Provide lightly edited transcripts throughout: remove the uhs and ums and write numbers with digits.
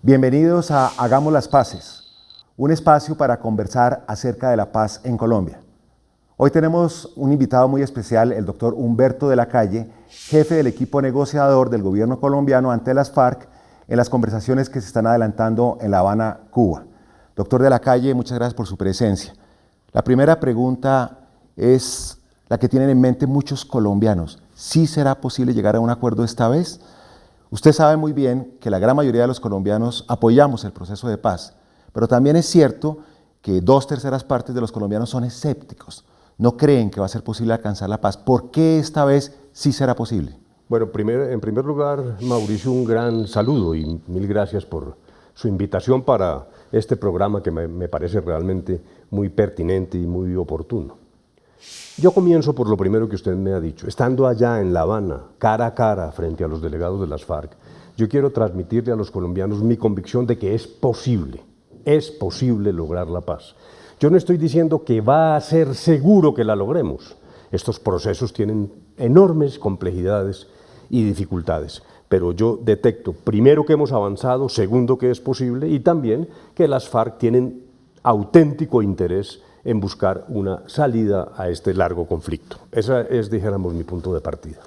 Bienvenidos a Hagamos las Paces, un espacio para conversar acerca de la paz en Colombia. Hoy tenemos un invitado muy especial, el doctor Humberto de la Calle, jefe del equipo negociador del gobierno colombiano ante las FARC en las conversaciones que se están adelantando en La Habana, Cuba. Doctor de la Calle, muchas gracias por su presencia. La primera pregunta es la que tienen en mente muchos colombianos. ¿Sí será posible llegar a un acuerdo esta vez? Usted sabe muy bien que la gran mayoría de los colombianos apoyamos el proceso de paz, pero también es cierto que 2/3 partes de los colombianos son escépticos. No creen que va a ser posible alcanzar la paz. ¿Por qué esta vez sí será posible? Bueno, en primer lugar, Mauricio, un gran saludo y mil gracias por su invitación para este programa que me parece realmente muy pertinente y muy oportuno. Yo comienzo por lo primero que usted me ha dicho. Estando allá en La Habana, cara a cara, frente a los delegados de las FARC, yo quiero transmitirle a los colombianos mi convicción de que es posible lograr la paz. Yo no estoy diciendo que va a ser seguro que la logremos. Estos procesos tienen enormes complejidades y dificultades, pero yo detecto, primero, que hemos avanzado, segundo, que es posible, y también que las FARC tienen auténtico interés en buscar una salida a este largo conflicto. Ese es, dijéramos, mi punto de partida.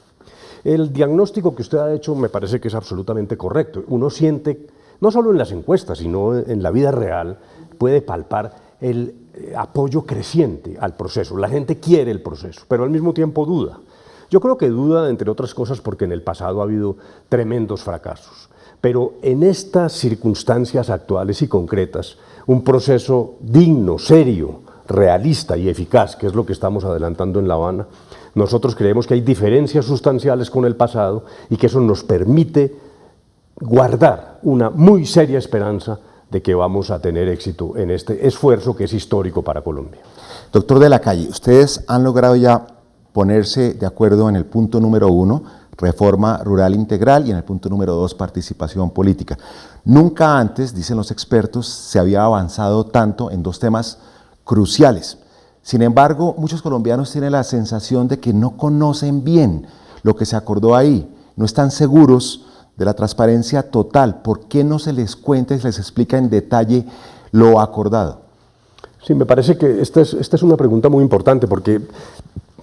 El diagnóstico que usted ha hecho me parece que es absolutamente correcto. Uno siente, no solo en las encuestas, sino en la vida real, puede palpar el apoyo creciente al proceso. La gente quiere el proceso, pero al mismo tiempo duda. Yo creo que duda, entre otras cosas, porque en el pasado ha habido tremendos fracasos. Pero en estas circunstancias actuales y concretas, un proceso digno, serio, realista y eficaz, que es lo que estamos adelantando en La Habana, nosotros creemos que hay diferencias sustanciales con el pasado y que eso nos permite guardar una muy seria esperanza de que vamos a tener éxito en este esfuerzo que es histórico para Colombia. Doctor de la Calle, ustedes han logrado ya ponerse de acuerdo en el punto número 1, reforma rural integral, y en el punto número 2, participación política. Nunca antes, dicen los expertos, se había avanzado tanto en dos temas cruciales. Sin embargo, muchos colombianos tienen la sensación de que no conocen bien lo que se acordó ahí, no están seguros de la transparencia total. ¿Por qué no se les cuenta y se les explica en detalle lo acordado? Sí, me parece que esta es una pregunta muy importante, porque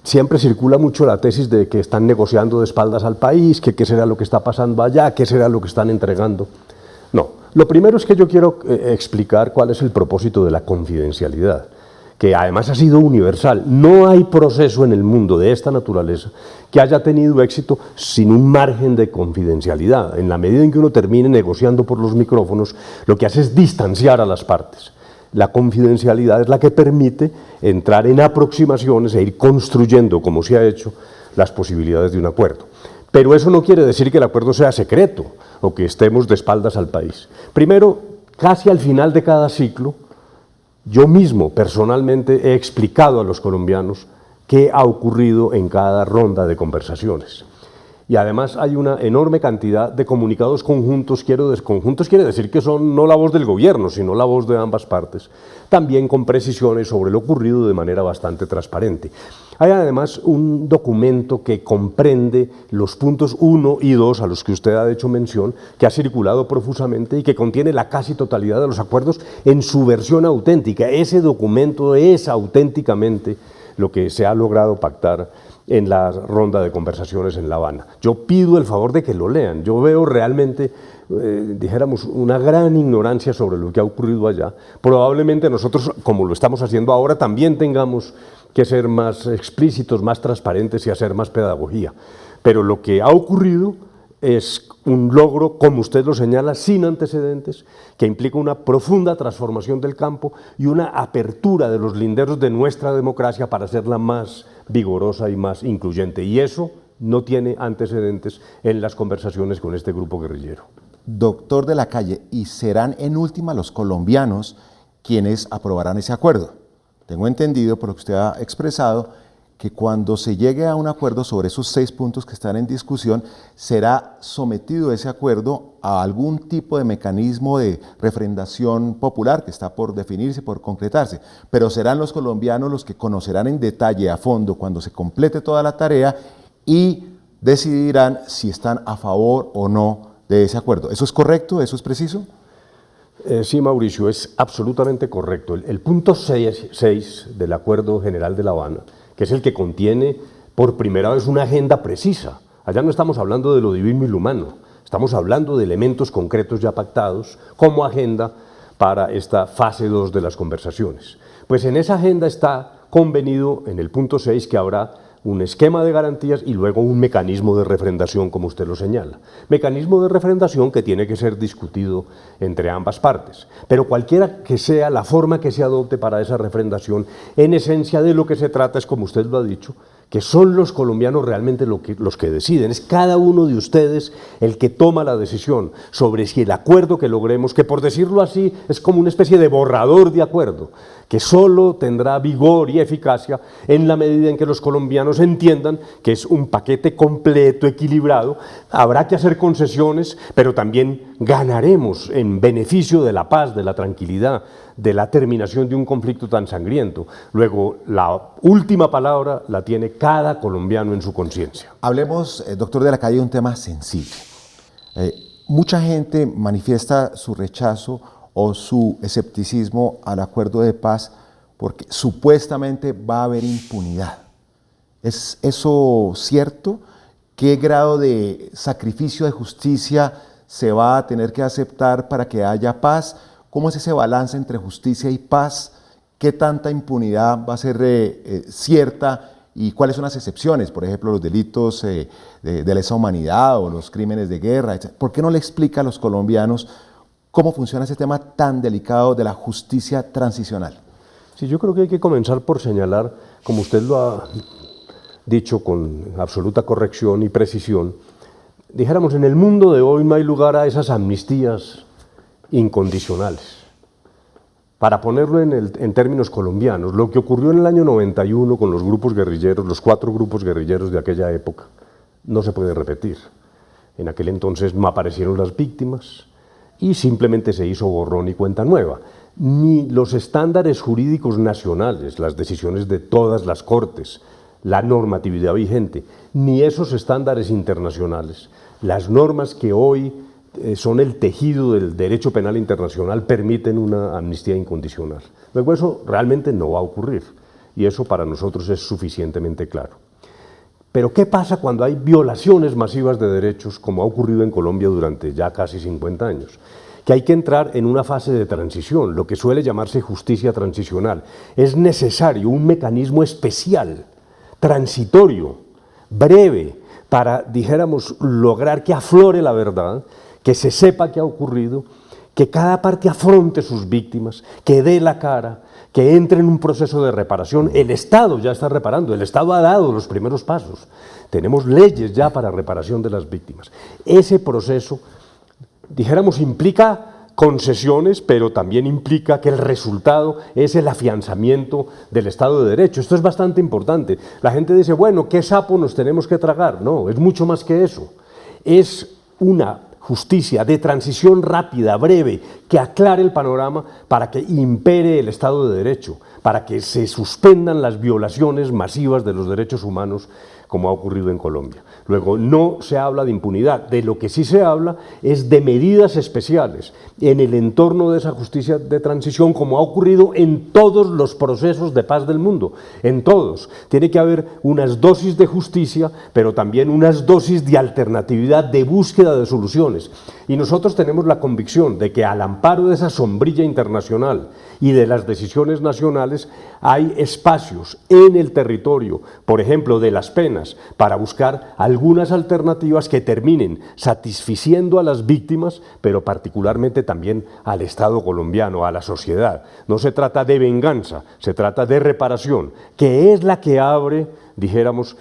siempre circula mucho la tesis de que están negociando de espaldas al país, que qué será lo que está pasando allá, qué será lo que están entregando. No, lo primero es que yo quiero explicar cuál es el propósito de la confidencialidad, que además ha sido universal. No hay proceso en el mundo de esta naturaleza que haya tenido éxito sin un margen de confidencialidad. En la medida en que uno termine negociando por los micrófonos, lo que hace es distanciar a las partes. La confidencialidad es la que permite entrar en aproximaciones e ir construyendo, como se ha hecho, las posibilidades de un acuerdo. Pero eso no quiere decir que el acuerdo sea secreto o que estemos de espaldas al país. Primero, casi al final de cada ciclo, yo mismo personalmente he explicado a los colombianos qué ha ocurrido en cada ronda de conversaciones. Y además hay una enorme cantidad de comunicados conjuntos, conjuntos quiere decir que son no la voz del gobierno, sino la voz de ambas partes, también con precisiones sobre lo ocurrido de manera bastante transparente. Hay además un documento que comprende los puntos 1 y 2 a los que usted ha hecho mención, que ha circulado profusamente y que contiene la casi totalidad de los acuerdos en su versión auténtica. Ese documento es auténticamente lo que se ha logrado pactar en la ronda de conversaciones en La Habana. Yo pido el favor de que lo lean. Yo veo realmente, dijéramos, una gran ignorancia sobre lo que ha ocurrido allá. Probablemente nosotros, como lo estamos haciendo ahora, también tengamos que ser más explícitos, más transparentes y hacer más pedagogía. Pero lo que ha ocurrido es un logro, como usted lo señala, sin antecedentes, que implica una profunda transformación del campo y una apertura de los linderos de nuestra democracia para hacerla más vigorosa y más incluyente. Y eso no tiene antecedentes en las conversaciones con este grupo guerrillero. Doctor de la Calle, ¿y serán en última los colombianos quienes aprobarán ese acuerdo? Tengo entendido, por lo que usted ha expresado, que cuando se llegue a un acuerdo sobre esos 6 puntos que están en discusión, será sometido ese acuerdo a algún tipo de mecanismo de refrendación popular que está por definirse, por concretarse, pero serán los colombianos los que conocerán en detalle, a fondo, cuando se complete toda la tarea y decidirán si están a favor o no de ese acuerdo. ¿Eso es correcto? ¿Eso es preciso? Sí, Mauricio, es absolutamente correcto. El punto 6 del Acuerdo General de La Habana, que es el que contiene por primera vez una agenda precisa. Allá no estamos hablando de lo divino y lo humano, estamos hablando de elementos concretos ya pactados como agenda para esta fase 2 de las conversaciones. Pues en esa agenda está convenido en el punto 6 que habrá un esquema de garantías y luego un mecanismo de refrendación, como usted lo señala. Mecanismo de refrendación que tiene que ser discutido entre ambas partes. Pero cualquiera que sea la forma que se adopte para esa refrendación, en esencia de lo que se trata es, como usted lo ha dicho, que son los colombianos realmente los que deciden. Es cada uno de ustedes el que toma la decisión sobre si el acuerdo que logremos, que por decirlo así es como una especie de borrador de acuerdo, que solo tendrá vigor y eficacia en la medida en que los colombianos entiendan que es un paquete completo, equilibrado. Habrá que hacer concesiones, pero también ganaremos en beneficio de la paz, de la tranquilidad, de la terminación de un conflicto tan sangriento. Luego, la última palabra la tiene cada colombiano en su conciencia. Hablemos, doctor de la Calle, de un tema sensible. Mucha gente manifiesta su rechazo o su escepticismo al acuerdo de paz porque supuestamente va a haber impunidad. ¿Es eso cierto? ¿Qué grado de sacrificio de justicia se va a tener que aceptar para que haya paz? ¿Cómo es ese balance entre justicia y paz? ¿Qué tanta impunidad va a ser cierta? ¿Y cuáles son las excepciones? Por ejemplo, los delitos de lesa humanidad o los crímenes de guerra, etc. ¿Por qué no le explica a los colombianos cómo funciona ese tema tan delicado de la justicia transicional? Sí, yo creo que hay que comenzar por señalar, como usted lo ha dicho con absoluta corrección y precisión, dijéramos, en el mundo de hoy no hay lugar a esas amnistías incondicionales. Para ponerlo en términos colombianos, lo que ocurrió en el año 91 con los grupos guerrilleros, los 4 grupos guerrilleros de aquella época, no se puede repetir. En aquel entonces no aparecieron las víctimas y simplemente se hizo borrón y cuenta nueva. Ni los estándares jurídicos nacionales, las decisiones de todas las cortes, la normatividad vigente, ni esos estándares internacionales, las normas que hoy son el tejido del derecho penal internacional, permiten una amnistía incondicional. Luego eso realmente no va a ocurrir y eso para nosotros es suficientemente claro. Pero ¿qué pasa cuando hay violaciones masivas de derechos, como ha ocurrido en Colombia durante ya casi 50 años? Que hay que entrar en una fase de transición, lo que suele llamarse justicia transicional. Es necesario un mecanismo especial, transitorio, breve, para, dijéramos, lograr que aflore la verdad, que se sepa qué ha ocurrido, que cada parte afronte sus víctimas, que dé la cara, que entre en un proceso de reparación. El Estado ya está reparando, el Estado ha dado los primeros pasos. Tenemos leyes ya para reparación de las víctimas. Ese proceso, dijéramos, implica concesiones, pero también implica que el resultado es el afianzamiento del Estado de Derecho. Esto es bastante importante. La gente dice, bueno, ¿qué sapo nos tenemos que tragar? No, es mucho más que eso. Es una justicia de transición rápida, breve, que aclare el panorama para que impere el Estado de Derecho, para que se suspendan las violaciones masivas de los derechos humanos como ha ocurrido en Colombia. Luego, no se habla de impunidad, de lo que sí se habla es de medidas especiales en el entorno de esa justicia de transición, como ha ocurrido en todos los procesos de paz del mundo, en todos. Tiene que haber unas dosis de justicia, pero también unas dosis de alternatividad, de búsqueda de soluciones. Y nosotros tenemos la convicción de que al amparo de esa sombrilla internacional y de las decisiones nacionales hay espacios en el territorio, por ejemplo, de las penas, para buscar algunas alternativas que terminen satisficiendo a las víctimas, pero particularmente también al Estado colombiano, a la sociedad. No se trata de venganza, se trata de reparación, que es la que abre, dijéramos,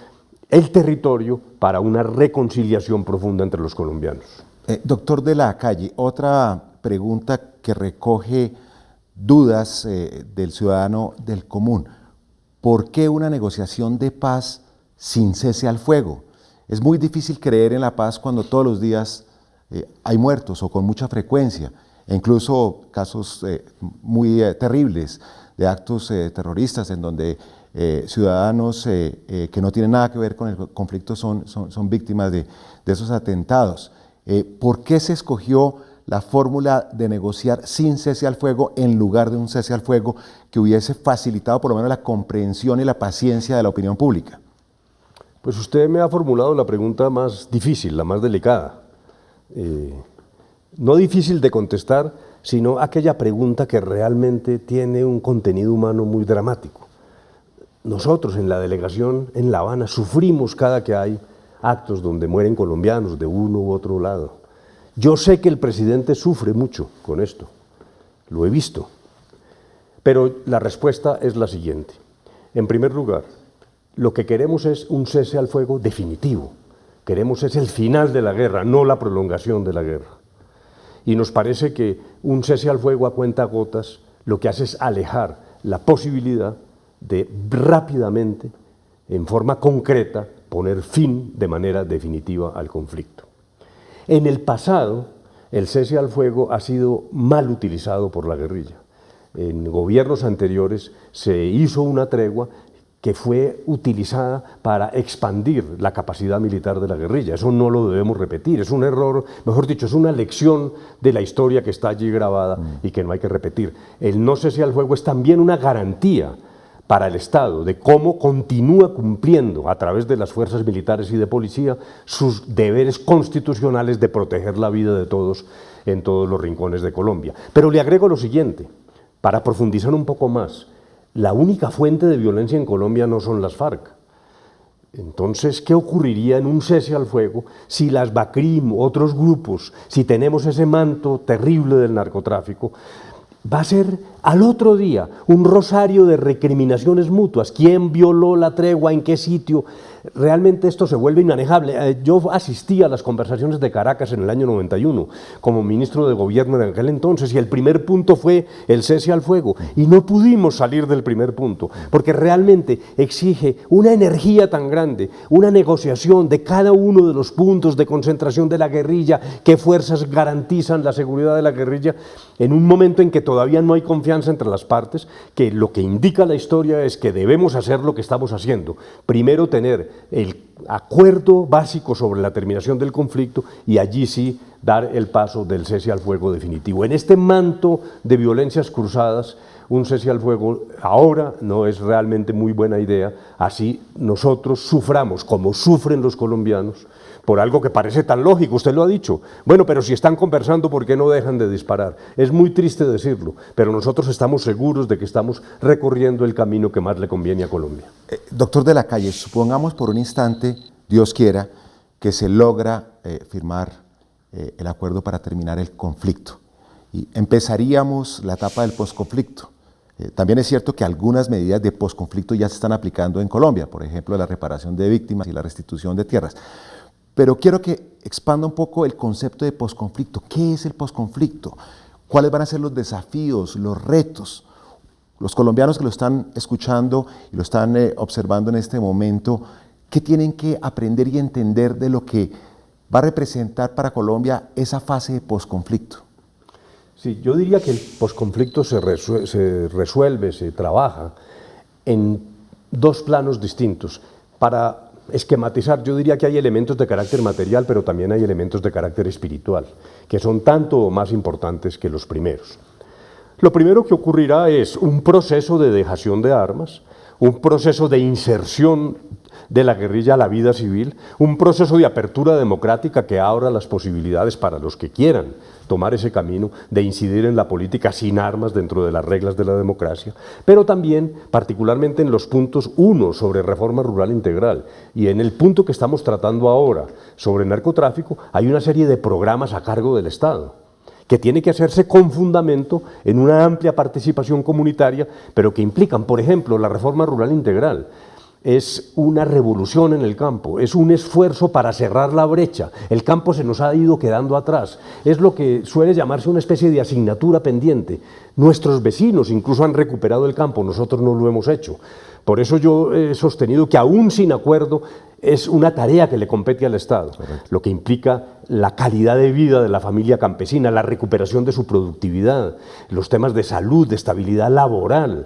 el territorio para una reconciliación profunda entre los colombianos. Doctor de la Calle, otra pregunta que recoge dudas del ciudadano del común. ¿Por qué una negociación de paz sin cese al fuego? Es muy difícil creer en la paz cuando todos los días hay muertos o con mucha frecuencia, e incluso casos muy terribles de actos terroristas en donde ciudadanos que no tienen nada que ver con el conflicto son víctimas de esos atentados. ¿Por qué se escogió la fórmula de negociar sin cese al fuego en lugar de un cese al fuego que hubiese facilitado por lo menos la comprensión y la paciencia de la opinión pública? Pues usted me ha formulado la pregunta más difícil, la más delicada. No difícil de contestar, sino aquella pregunta que realmente tiene un contenido humano muy dramático. Nosotros en la delegación en La Habana sufrimos cada que hay actos donde mueren colombianos de uno u otro lado. Yo sé que el presidente sufre mucho con esto, lo he visto, pero la respuesta es la siguiente. En primer lugar, lo que queremos es un cese al fuego definitivo. Queremos es el final de la guerra, no la prolongación de la guerra. Y nos parece que un cese al fuego a cuentagotas lo que hace es alejar la posibilidad de rápidamente, en forma concreta, poner fin de manera definitiva al conflicto. En el pasado, el cese al fuego ha sido mal utilizado por la guerrilla. En gobiernos anteriores se hizo una tregua que fue utilizada para expandir la capacidad militar de la guerrilla. Eso no lo debemos repetir, es un error, mejor dicho, es una lección de la historia que está allí grabada y que no hay que repetir. El no cese al fuego es también una garantía para el Estado de cómo continúa cumpliendo a través de las fuerzas militares y de policía sus deberes constitucionales de proteger la vida de todos en todos los rincones de Colombia. Pero le agrego lo siguiente, para profundizar un poco más. La única fuente de violencia en Colombia no son las FARC. Entonces, ¿qué ocurriría en un cese al fuego si las BACRIM, otros grupos, si tenemos ese manto terrible del narcotráfico? Va a ser al otro día un rosario de recriminaciones mutuas. ¿Quién violó la tregua? ¿En qué sitio? Realmente esto se vuelve inmanejable. Yo asistí a las conversaciones de Caracas en el año 91 como ministro de gobierno en aquel entonces y el primer punto fue el cese al fuego y no pudimos salir del primer punto porque realmente exige una energía tan grande, una negociación de cada uno de los puntos de concentración de la guerrilla, qué fuerzas garantizan la seguridad de la guerrilla en un momento en que todavía no hay confianza entre las partes, que lo que indica la historia es que debemos hacer lo que estamos haciendo. Primero tener el acuerdo básico sobre la terminación del conflicto y allí sí dar el paso del cese al fuego definitivo. En este manto de violencias cruzadas, un cese al fuego ahora no es realmente muy buena idea, así nosotros suframos como sufren los colombianos por algo que parece tan lógico, usted lo ha dicho. Bueno, pero si están conversando, ¿por qué no dejan de disparar? Es muy triste decirlo, pero nosotros estamos seguros de que estamos recorriendo el camino que más le conviene a Colombia. Doctor de la Calle, supongamos por un instante, Dios quiera, que se logra firmar el acuerdo para terminar el conflicto y empezaríamos la etapa del posconflicto. También es cierto que algunas medidas de posconflicto ya se están aplicando en Colombia, por ejemplo, la reparación de víctimas y la restitución de tierras. Pero quiero que expanda un poco el concepto de posconflicto. ¿Qué es el posconflicto? ¿Cuáles van a ser los desafíos, los retos? Los colombianos que lo están escuchando y lo están observando en este momento, ¿qué tienen que aprender y entender de lo que va a representar para Colombia esa fase de posconflicto? Sí, yo diría que el posconflicto se resuelve, se trabaja en dos planos distintos. Para esquematizar, yo diría que hay elementos de carácter material, pero también hay elementos de carácter espiritual, que son tanto o más importantes que los primeros. Lo primero que ocurrirá es un proceso de dejación de armas, un proceso de inserción de la guerrilla a la vida civil, un proceso de apertura democrática que abra las posibilidades para los que quieran tomar ese camino de incidir en la política sin armas dentro de las reglas de la democracia, pero también particularmente en los puntos 1 sobre reforma rural integral y en el punto que estamos tratando ahora sobre narcotráfico hay una serie de programas a cargo del Estado que tiene que hacerse con fundamento en una amplia participación comunitaria, pero que implican, por ejemplo, la reforma rural integral. Es una revolución en el campo, es un esfuerzo para cerrar la brecha. El campo se nos ha ido quedando atrás. Es lo que suele llamarse una especie de asignatura pendiente. Nuestros vecinos incluso han recuperado el campo, nosotros no lo hemos hecho. Por eso yo he sostenido que aún sin acuerdo es una tarea que le compete al Estado, correcto, lo que implica la calidad de vida de la familia campesina, la recuperación de su productividad, los temas de salud, de estabilidad laboral.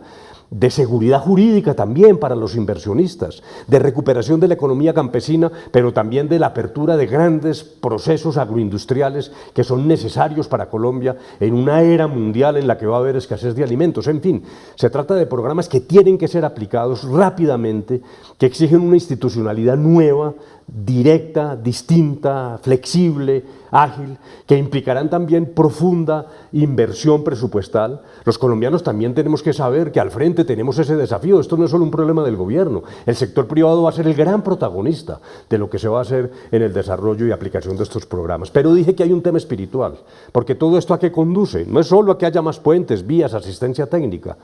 de seguridad jurídica también para los inversionistas, de recuperación de la economía campesina, pero también de la apertura de grandes procesos agroindustriales que son necesarios para Colombia en una era mundial en la que va a haber escasez de alimentos. En fin, se trata de programas que tienen que ser aplicados rápidamente, que exigen una institucionalidad nueva, directa, distinta, flexible, ágil, que implicarán también profunda inversión presupuestal. Los colombianos también tenemos que saber que al frente tenemos ese desafío. Esto no es solo un problema del gobierno. El sector privado va a ser el gran protagonista de lo que se va a hacer en el desarrollo y aplicación de estos programas. Pero dije que hay un tema espiritual, porque todo esto ¿a qué conduce? No es solo a que haya más puentes, vías, asistencia técnica.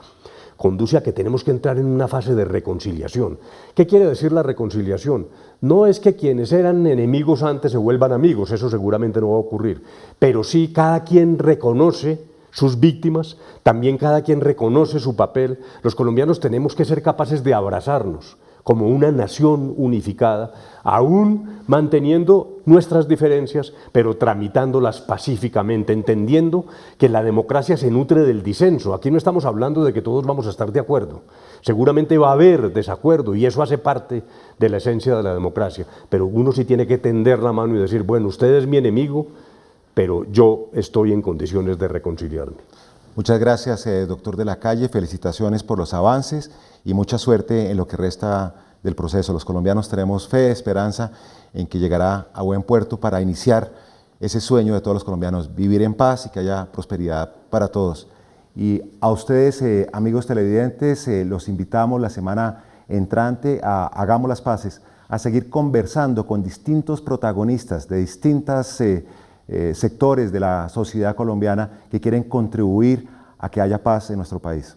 Conduce a que tenemos que entrar en una fase de reconciliación. ¿Qué quiere decir la reconciliación? No es que quienes eran enemigos antes se vuelvan amigos, eso seguramente no va a ocurrir, pero sí cada quien reconoce sus víctimas, también cada quien reconoce su papel. Los colombianos tenemos que ser capaces de abrazarnos como una nación unificada, aún manteniendo nuestras diferencias, pero tramitándolas pacíficamente, entendiendo que la democracia se nutre del disenso. Aquí no estamos hablando de que todos vamos a estar de acuerdo. Seguramente va a haber desacuerdo y eso hace parte de la esencia de la democracia, pero uno sí tiene que tender la mano y decir, bueno, usted es mi enemigo, pero yo estoy en condiciones de reconciliarme. Muchas gracias, doctor de la Calle. Felicitaciones por los avances y mucha suerte en lo que resta del proceso. Los colombianos tenemos fe, esperanza en que llegará a buen puerto para iniciar ese sueño de todos los colombianos, vivir en paz y que haya prosperidad para todos. Y a ustedes, amigos televidentes, los invitamos la semana entrante a Hagamos las Paces, a seguir conversando con distintos protagonistas de distintas sectores de la sociedad colombiana que quieren contribuir a que haya paz en nuestro país.